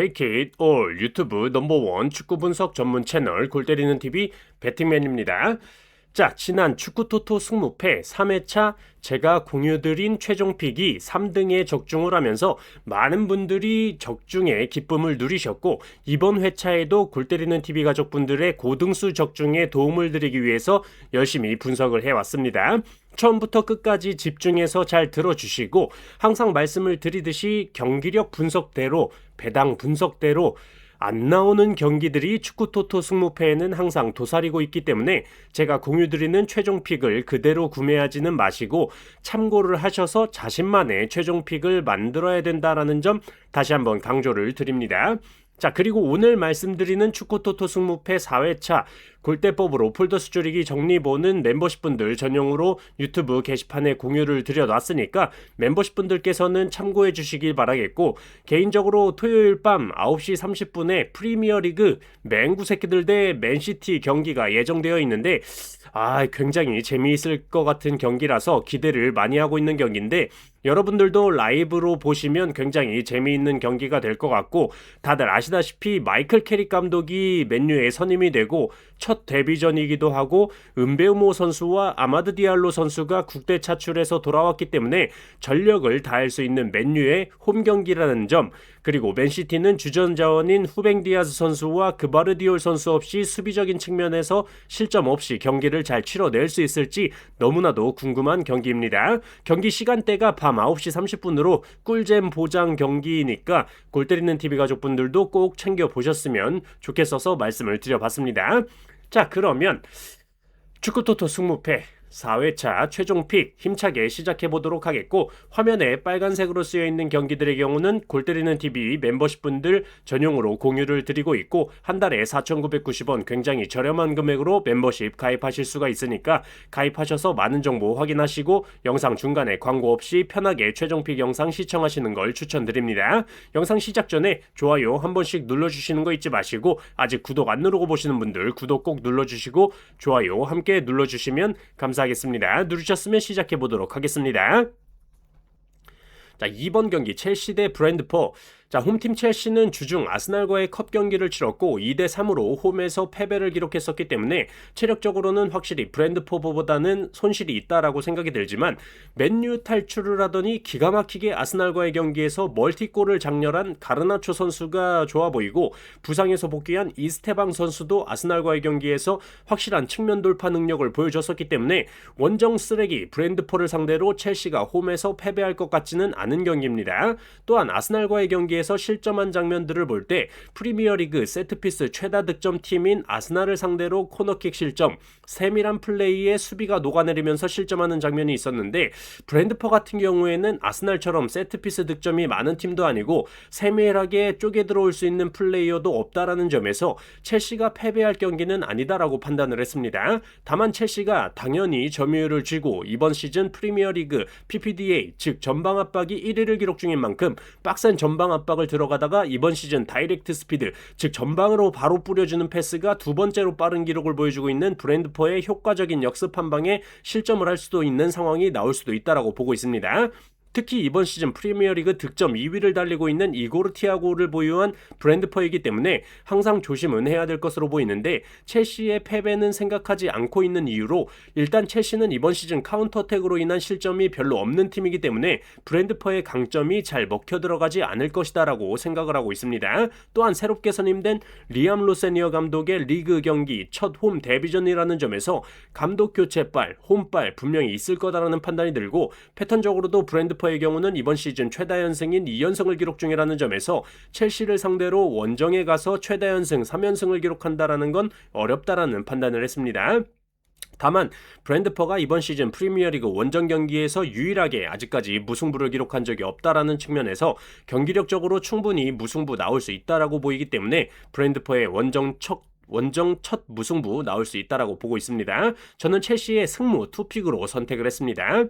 Take it all 유튜브 넘버원 축구 분석 전문 채널 골 때리는 TV 배팅맨입니다. 자, 지난 축구 토토 승무패 3회차 제가 공유드린 최종픽이 3등에 적중을 하면서 많은 분들이 적중의 기쁨을 누리셨고, 이번 회차에도 골 때리는 TV 가족분들의 고등수 적중에 도움을 드리기 위해서 열심히 분석을 해왔습니다. 처음부터 끝까지 집중해서 잘 들어주시고, 항상 말씀을 드리듯이 경기력 분석대로, 배당 분석대로 안 나오는 경기들이 축구 토토 승무패에는 항상 도사리고 있기 때문에 제가 공유드리는 최종픽을 그대로 구매하지는 마시고 참고를 하셔서 자신만의 최종픽을 만들어야 된다라는 점 다시 한번 강조를 드립니다. 자, 그리고 오늘 말씀드리는 축구 토토 승무패 4회차 골대법으로 폴더스 줄이기 정리본은 멤버십분들 전용으로 유튜브 게시판에 공유를 드려놨으니까 멤버십분들께서는 참고해 주시길 바라겠고, 개인적으로 토요일 밤 9시 30분에 프리미어리그 맹구 새끼들 대 맨시티 경기가 예정되어 있는데 굉장히 재미있을 것 같은 경기라서 기대를 많이 하고 있는 경기인데, 여러분들도 라이브로 보시면 굉장히 재미있는 경기가 될 것 같고, 다들 아시다시피 마이클 캐릭 감독이 맨유에 선임이 되고 첫 데뷔전이기도 하고 은베우모 선수와 아마드 디알로 선수가 국대 차출해서 돌아왔기 때문에 전력을 다할 수 있는 맨유의 홈 경기라는 점, 그리고 맨시티는 주전 자원인 후뱅 디아즈 선수와 그바르디올 선수 없이 수비적인 측면에서 실점 없이 경기를 잘 치러낼 수 있을지 너무나도 궁금한 경기입니다. 경기 시간대가 밤 9시 30분으로 꿀잼 보장 경기이니까 골 때리는 TV 가족분들도 꼭 챙겨보셨으면 좋겠어서 말씀을 드려봤습니다. 자, 그러면 축구토토 승무패 4회차 최종픽 힘차게 시작해보도록 하겠고, 화면에 빨간색으로 쓰여있는 경기들의 경우는 골 때리는 TV 멤버십분들 전용으로 공유를 드리고 있고, 한 달에 4,990원 굉장히 저렴한 금액으로 멤버십 가입하실 수가 있으니까 가입하셔서 많은 정보 확인하시고 영상 중간에 광고 없이 편하게 최종픽 영상 시청하시는 걸 추천드립니다. 영상 시작 전에 좋아요 한 번씩 눌러주시는 거 잊지 마시고, 아직 구독 안 누르고 보시는 분들 구독 꼭 눌러주시고 좋아요 함께 눌러주시면 감사하겠습니다. 누르셨으면 시작해보도록 하겠습니다. 자, 2번 경기 첼시 대 브랜드포. 자, 홈팀 첼시는 주중 아스날과의 컵 경기를 치렀고 2대3으로 홈에서 패배를 기록했었기 때문에 체력적으로는 확실히 브랜드포보다는 손실이 있다라고 생각이 들지만, 맨유 탈출을 하더니 기가 막히게 아스날과의 경기에서 멀티골을 장렬한 가르나초 선수가 좋아 보이고, 부상에서 복귀한 이스테방 선수도 아스날과의 경기에서 확실한 측면 돌파 능력을 보여줬었기 때문에 원정 쓰레기 브랜드포를 상대로 첼시가 홈에서 패배할 것 같지는 않은 경기입니다. 또한 아스날과의 경기에 실점한 장면들을 볼 때 프리미어리그 세트피스 최다 득점 팀인 아스날을 상대로 코너킥 실점, 세밀한 플레이에 수비가 녹아내리면서 실점하는 장면이 있었는데, 브랜드포 같은 경우에는 아스날처럼 세트피스 득점이 많은 팀도 아니고 세밀하게 쪼개 들어올 수 있는 플레이어도 없다라는 점에서 첼시가 패배할 경기는 아니다라고 판단을 했습니다. 다만 첼시가 당연히 점유율을 쥐고 이번 시즌 프리미어리그 PPDA 즉 전방 압박이 1위를 기록 중인 만큼 빡센 전방 압박을 들어가다가 이번 시즌 다이렉트 스피드 즉 전방으로 바로 뿌려주는 패스가 두 번째로 빠른 기록을 보여주고 있는 브랜드포의 효과적인 역습 한 방에 실점을 할 수도 있는 상황이 나올 수도 있다라고 보고 있습니다. 특히 이번 시즌 프리미어리그 득점 2위를 달리고 있는 이고르 티아고를 보유한 브랜드포이기 때문에 항상 조심은 해야 될 것으로 보이는데, 첼시의 패배는 생각하지 않고 있는 이유로 일단 첼시는 이번 시즌 카운터어택으로 인한 실점이 별로 없는 팀이기 때문에 브랜드포의 강점이 잘 먹혀 들어가지 않을 것이다 라고 생각을 하고 있습니다. 또한 새롭게 선임된 리암 로세니어 감독의 리그 경기 첫 홈 데뷔전이라는 점에서 감독 교체빨, 홈빨 분명히 있을 거다라는 판단이 들고, 패턴적으로도 브랜드포의 경우는 이번 시즌 최다 연승인 2연승을 기록 중이라는 점에서 첼시를 상대로 원정에 가서 최다 연승 3연승을 기록한다라는 건 어렵다라는 판단을 했습니다. 다만 브랜드포가 이번 시즌 프리미어리그 원정 경기에서 유일하게 아직까지 무승부를 기록한 적이 없다라는 측면에서 경기력적으로 충분히 무승부 나올 수 있다라고 보이기 때문에 브랜드포의 원정 첫 무승부 나올 수 있다라고 보고 있습니다. 저는 첼시의 승무 투픽으로 선택을 했습니다.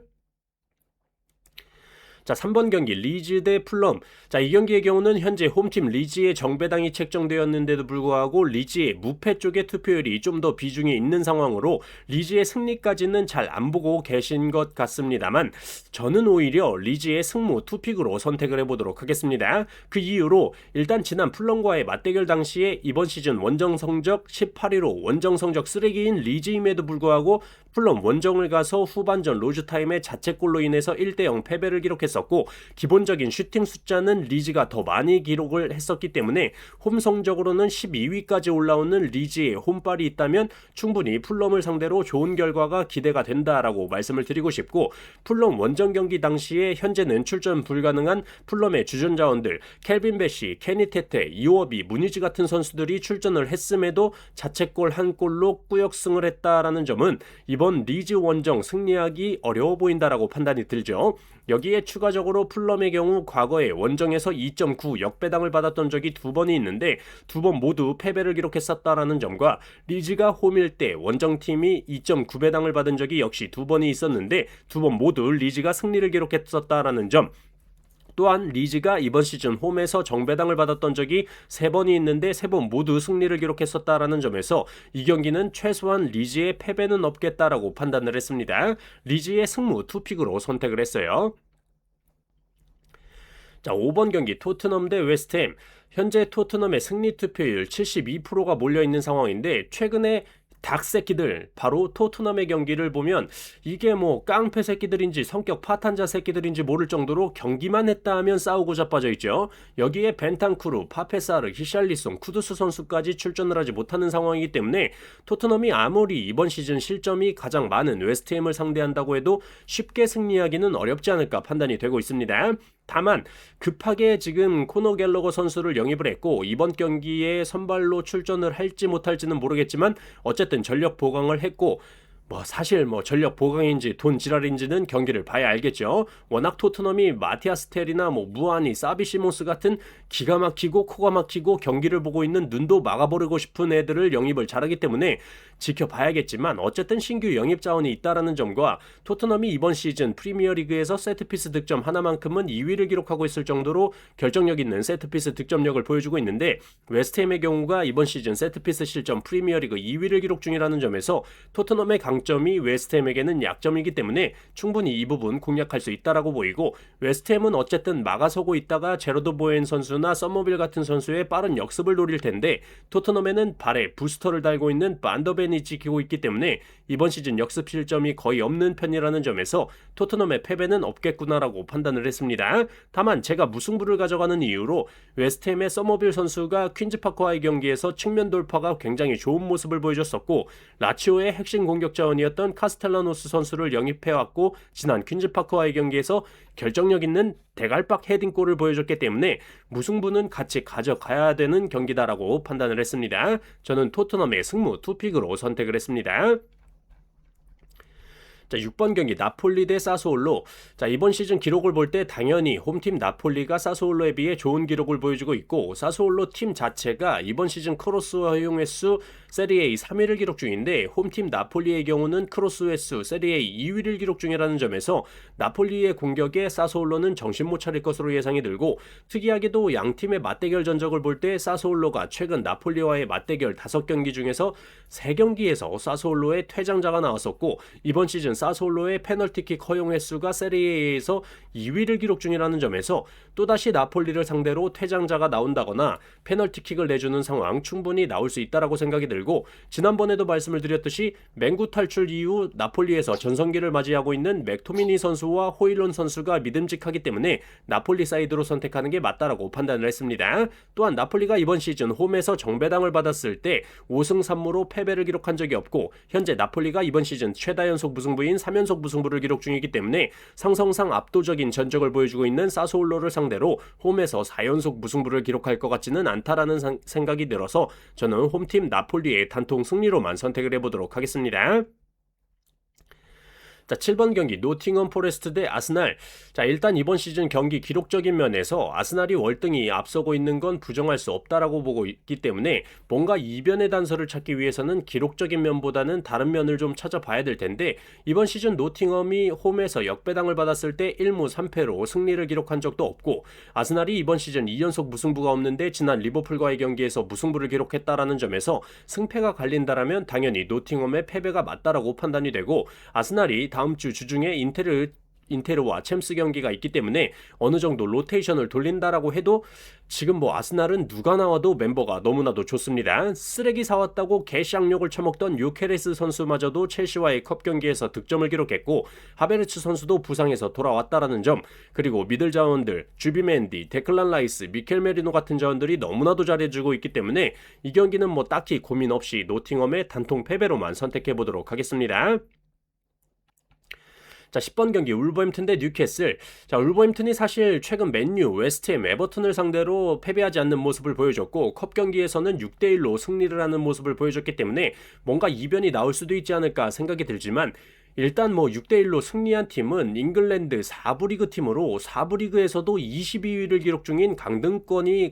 자, 3번 경기 리즈 대 풀럼. 자, 이 경기의 경우는 현재 홈팀 리즈의 정배당이 책정되었는데도 불구하고 리즈의 무패 쪽의 투표율이 좀 더 비중이 있는 상황으로 리즈의 승리까지는 잘 안 보고 계신 것 같습니다만 저는 오히려 리즈의 승무 투픽으로 선택을 해보도록 하겠습니다. 그 이유로 일단 지난 풀럼과의 맞대결 당시에 이번 시즌 원정 성적 18위로 원정 성적 쓰레기인 리즈임에도 불구하고 풀럼 원정을 가서 후반전 로즈타임에 자책골로 인해서 1대0 패배를 기록했었고 기본적인 슈팅 숫자는 리즈가 더 많이 기록을 했었기 때문에 홈 성적으로는 12위까지 올라오는 리즈의 홈발이 있다면 충분히 풀럼을 상대로 좋은 결과가 기대가 된다라고 말씀을 드리고 싶고 풀럼 원정 경기 당시에 현재는 출전 불가능한 풀럼의 주전 자원들 켈빈 베시, 케니 테테, 이오비, 무니즈 같은 선수들이 출전을 했음에도 자책골 한 골로 꾸역승을 했다라는 점은 이번 리즈 원정 승리하기 어려워 보인다라고 판단이 들죠. 여기에 추가적으로 풀럼의 경우 과거에 원정에서 2.9 역배당을 받았던 적이 2번이 있는데 2번 모두 패배를 기록했었다라는 점과 리즈가 홈일 때 원정팀이 2.9배당을 받은 적이 역시 2번이 있었는데 2번 모두 리즈가 승리를 기록했었다라는 점 또한 리즈가 이번 시즌 홈에서 정배당을 받았던 적이 3번이 있는데 3번 모두 승리를 기록했었다라는 점에서 이 경기는 최소한 리즈의 패배는 없겠다라고 판단을 했습니다. 리즈의 승무 투픽으로 선택을 했어요. 자, 5번 경기 토트넘 대 웨스트햄. 현재 토트넘의 승리 투표율 72%가 몰려있는 상황인데 최근에 닭 새끼들 바로 토트넘의 경기를 보면 이게 뭐 깡패 새끼들인지 성격 파탄자 새끼들인지 모를 정도로 경기만 했다 하면 싸우고 자빠져 있죠. 여기에 벤탄쿠르, 파페사르, 히샬리송, 쿠두스 선수까지 출전을 하지 못하는 상황이기 때문에 토트넘이 아무리 이번 시즌 실점이 가장 많은 웨스트햄을 상대한다고 해도 쉽게 승리하기는 어렵지 않을까 판단이 되고 있습니다. 다만 급하게 지금 코너 갤러거 선수를 영입을 했고 이번 경기에 선발로 출전을 할지 못할지는 모르겠지만 어쨌든 전력 보강을 했고 사실 전력 보강인지 돈 지랄인지는 경기를 봐야 알겠죠. 워낙 토트넘이 마티아스 텔이나 무아니, 사비 시몬스 같은 기가 막히고 코가 막히고 경기를 보고 있는 눈도 막아버리고 싶은 애들을 영입을 잘하기 때문에 지켜봐야겠지만 어쨌든 신규 영입 자원이 있다라는 점과 토트넘이 이번 시즌 프리미어리그에서 세트피스 득점 하나만큼은 2위를 기록하고 있을 정도로 결정력 있는 세트피스 득점력을 보여주고 있는데 웨스트햄의 경우가 이번 시즌 세트피스 실점 프리미어리그 2위를 기록 중이라는 점에서 토트넘의 강점이 웨스트햄에게는 약점이기 때문에 충분히 이 부분 공략할 수 있다라고 보이고 웨스트햄은 어쨌든 막아서고 있다가 제로드 보엔 선수나 썸머빌 같은 선수의 빠른 역습을 노릴 텐데 토트넘에는 발에 부스터를 달고 있는 반더벤이 지키고 있기 때문에 이번 시즌 역습 실점이 거의 없는 편이라는 점에서 토트넘의 패배는 없겠구나라고 판단을 했습니다. 다만 제가 무승부를 가져가는 이유로 웨스트햄의 서머빌 선수가 퀸즈파크와의 경기에서 측면 돌파가 굉장히 좋은 모습을 보여줬었고 라치오의 핵심 공격 자원이었던 카스텔라노스 선수를 영입해왔고 지난 퀸즈파크와의 경기에서 결정력 있는 대갈박 헤딩골을 보여줬기 때문에 무승부는 같이 가져가야 되는 경기다라고 판단을 했습니다. 저는 토트넘의 승무 투픽으로 선택을 했습니다. 자, 6번 경기 나폴리 대 사스올로. 자, 이번 시즌 기록을 볼 때 당연히 홈팀 나폴리가 사스올로에 비해 좋은 기록을 보여주고 있고 사스올로 팀 자체가 이번 시즌 크로스 허용 횟수 세리에 3위를 기록 중인데 홈팀 나폴리의 경우는 크로스 횟수 세리에 2위를 기록 중이라는 점에서 나폴리의 공격에 사스올로는 정신 못 차릴 것으로 예상이 들고 특이하게도 양팀의 맞대결 전적을 볼 때 사스올로가 최근 나폴리와의 맞대결 5경기 중에서 3경기에서 사스올로의 퇴장자가 나왔었고 이번 시즌 사스올로의 페널티킥 허용 횟수가 세리에에서 2위를 기록 중이라는 점에서 또다시 나폴리를 상대로 퇴장자가 나온다거나 페널티킥을 내주는 상황 충분히 나올 수 있다라고 생각이 들고 지난번에도 말씀을 드렸듯이 맹구 탈출 이후 나폴리에서 전성기를 맞이하고 있는 맥토미니 선수와 호일론 선수가 믿음직하기 때문에 나폴리 사이드로 선택하는 게 맞다라고 판단을 했습니다. 또한 나폴리가 이번 시즌 홈에서 정배당을 받았을 때 5승 3무로 패배를 기록한 적이 없고 현재 나폴리가 이번 시즌 최다 연속 무승부인 3연속 무승부를 기록 중이기 때문에 상성상 압도적인 전적을 보여주고 있는 사스올로를 상대로 홈에서 4연속 무승부를 기록할 것 같지는 않다라는 생각이 들어서 저는 홈팀 나폴리의 단통 승리로만 선택을 해보도록 하겠습니다. 자, 7번 경기 노팅엄 포레스트 대 아스날. 자, 일단 이번 시즌 경기 기록적인 면에서 아스날이 월등히 앞서고 있는 건 부정할 수 없다라고 보고 있기 때문에 뭔가 이변의 단서를 찾기 위해서는 기록적인 면보다는 다른 면을 좀 찾아봐야 될 텐데, 이번 시즌 노팅엄이 홈에서 역배당을 받았을 때 1무 3패로 승리를 기록한 적도 없고, 아스날이 이번 시즌 2연속 무승부가 없는데 지난 리버풀과의 경기에서 무승부를 기록했다라는 점에서 승패가 갈린다라면 당연히 노팅엄의 패배가 맞다라고 판단이 되고, 아스날이 다음 주 주중에 인테르와 챔스 경기가 있기 때문에 어느 정도 로테이션을 돌린다라고 해도 지금 뭐 아스날은 누가 나와도 멤버가 너무나도 좋습니다. 쓰레기 사왔다고 개쌍욕을 처먹던 요케레스 선수마저도 첼시와의 컵 경기에서 득점을 기록했고, 하베르츠 선수도 부상에서 돌아왔다라는 점, 그리고 미들 자원들 주비멘디, 데클란 라이스, 미켈 메리노 같은 자원들이 너무나도 잘해주고 있기 때문에 이 경기는 뭐 딱히 고민 없이 노팅엄의 단통 패배로만 선택해보도록 하겠습니다. 자, 10번 경기 울버햄튼 대 뉴캐슬. 자, 울버햄튼이 사실 최근 맨유, 웨스트햄, 에버튼을 상대로 패배하지 않는 모습을 보여줬고, 컵 경기에서는 6대1로 승리를 하는 모습을 보여줬기 때문에 뭔가 이변이 나올 수도 있지 않을까 생각이 들지만, 일단 뭐 6대1로 승리한 팀은 잉글랜드 4부 리그 팀으로 4부 리그에서도 22위를 기록 중인 강등권이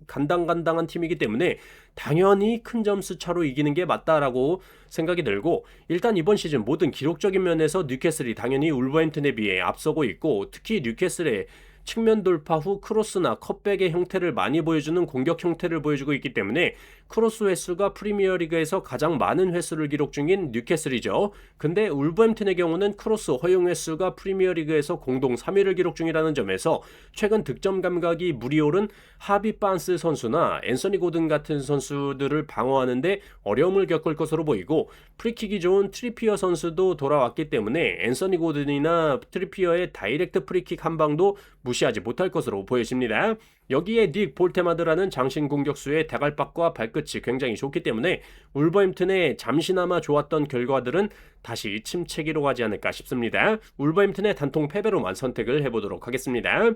간당간당한 팀이기 때문에 당연히 큰 점수 차로 이기는 게 맞다라고 생각이 들고, 일단 이번 시즌 모든 기록적인 면에서 뉴캐슬이 당연히 울버햄튼에 비해 앞서고 있고, 특히 뉴캐슬의 측면 돌파 후 크로스나 컷백의 형태를 많이 보여주는 공격 형태를 보여주고 있기 때문에 크로스 횟수가 프리미어리그에서 가장 많은 횟수를 기록 중인 뉴캐슬이죠. 근데 울버햄튼의 경우는 크로스 허용 횟수가 프리미어리그에서 공동 3위를 기록 중이라는 점에서 최근 득점 감각이 물이 오른 하비 반스 선수나 앤서니 고든 같은 선수들을 방어하는데 어려움을 겪을 것으로 보이고, 프리킥이 좋은 트리피어 선수도 돌아왔기 때문에 앤서니 고든이나 트리피어의 다이렉트 프리킥 한 방도 무시하지 못할 것으로 보여집니다. 여기에 닉 볼테마드라는 장신 공격수의 대갈박과 발끝이 굉장히 좋기 때문에 울버햄튼의 잠시나마 좋았던 결과들은 다시 침체기로 가지 않을까 싶습니다. 울버햄튼의 단통 패배로만 선택을 해보도록 하겠습니다.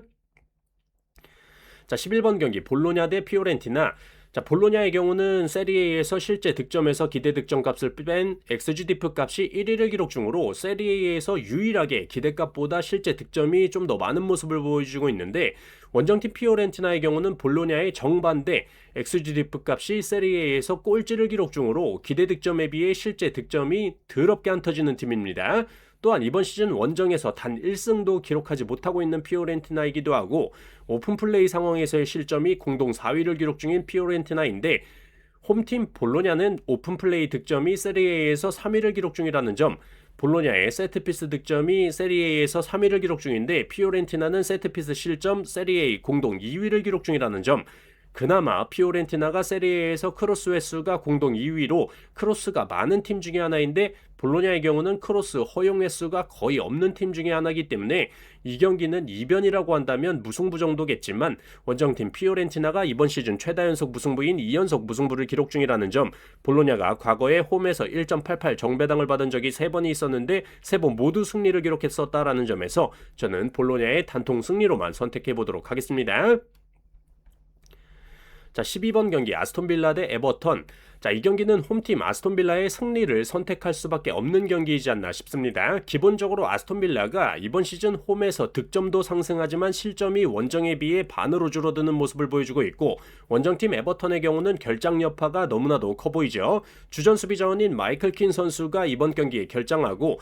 자, 11번 경기 볼로냐 대 피오렌티나. 자, 볼로냐의 경우는 세리에에서 실제 득점에서 기대 득점 값을 뺀 XGDF 값이 1위를 기록 중으로 세리에에서 유일하게 기대값보다 실제 득점이 좀 더 많은 모습을 보여주고 있는데, 원정팀 피오렌티나의 경우는 볼로냐의 정반대 XGDF 값이 세리에에서 꼴찌를 기록 중으로 기대 득점에 비해 실제 득점이 더럽게 안 터지는 팀입니다. 또한 이번 시즌 원정에서 단 1승도 기록하지 못하고 있는 피오렌티나이기도 하고, 오픈플레이 상황에서의 실점이 공동 4위를 기록 중인 피오렌티나인데, 홈팀 볼로냐는 오픈플레이 득점이 세리에에서 3위를 기록 중이라는 점, 볼로냐의 세트피스 득점이 세리에에서 3위를 기록 중인데 피오렌티나는 세트피스 실점 세리에 공동 2위를 기록 중이라는 점, 그나마 피오렌티나가 세리에에서 크로스 횟수가 공동 2위로 크로스가 많은 팀 중에 하나인데, 볼로냐의 경우는 크로스 허용 횟수가 거의 없는 팀 중에 하나이기 때문에 이 경기는 이변이라고 한다면 무승부 정도겠지만, 원정팀 피오렌티나가 이번 시즌 최다 연속 무승부인 2연속 무승부를 기록 중이라는 점, 볼로냐가 과거에 홈에서 1.88 정배당을 받은 적이 3번이 있었는데 3번 모두 승리를 기록했었다라는 점에서 저는 볼로냐의 단통 승리로만 선택해보도록 하겠습니다. 자, 12번 경기 아스톤빌라 대 에버턴. 자, 이 경기는 홈팀 아스톤빌라의 승리를 선택할 수밖에 없는 경기이지 않나 싶습니다. 기본적으로 아스톤빌라가 이번 시즌 홈에서 득점도 상승하지만 실점이 원정에 비해 반으로 줄어드는 모습을 보여주고 있고, 원정팀 에버턴의 경우는 결장 여파가 너무나도 커 보이죠. 주전 수비 자원인 마이클 킨 선수가 이번 경기에 결장하고,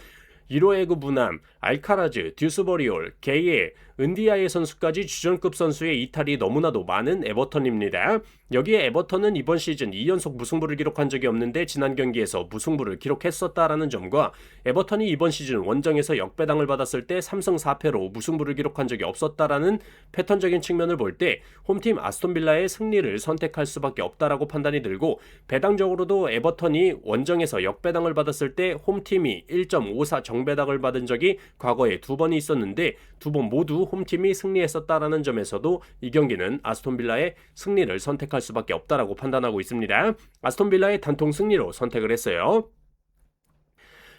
1호에그 무남, 알카라즈, 듀스버리올, 게이에, 은디아의 선수까지 주전급 선수의 이탈이 너무나도 많은 에버턴입니다. 여기에 에버턴은 이번 시즌 2연속 무승부를 기록한 적이 없는데 지난 경기에서 무승부를 기록했었다라는 점과, 에버턴이 이번 시즌 원정에서 역배당을 받았을 때 3승 4패로 무승부를 기록한 적이 없었다라는 패턴적인 측면을 볼 때 홈팀 아스톤빌라의 승리를 선택할 수밖에 없다라고 판단이 들고, 배당적으로도 에버턴이 원정에서 역배당을 받았을 때 홈팀이 1.54 정배당을 받은 적이 과거에 2번이 있었는데 2번 모두 홈팀이 승리했었다라는 점에서도 이 경기는 아스톤빌라의 승리를 선택할 수밖에 없다라고 판단하고 있습니다. 아스톤빌라의 단통 승리로 선택을 했어요.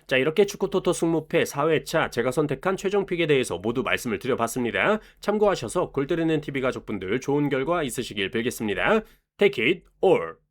자, 이렇게 축구토토 승무패 4회차 제가 선택한 최종 픽에 대해서 모두 말씀을 드려봤습니다. 참고하셔서 골 때리는 TV 가족분들 좋은 결과 있으시길 빌겠습니다. Take it all!